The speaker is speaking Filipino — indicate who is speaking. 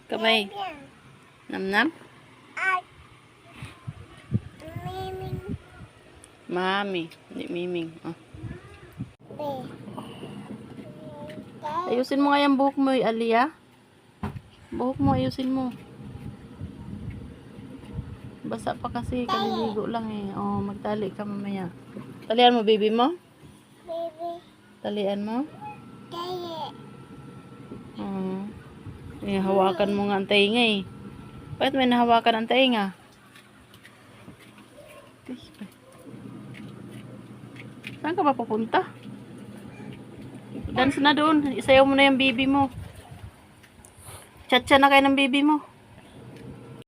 Speaker 1: Kamay. Nam-nam? Mami. Hindi miming. Oh. Ayusin mo nga yung buhok mo, Alia. Buhok mo, ayusin mo. Basa pa kasi, kaliligo lang eh. Oh, magtali ka mamaya. Talian mo, baby mo? Talian mo? Oh. Eh, hawakan mo nga ang tainga eh. Bakit may nahawakan ang tainga? Saan ka ba papunta? Dance na doon. Isayaw mo na yung baby mo. Chat-chat na kayo ng baby mo.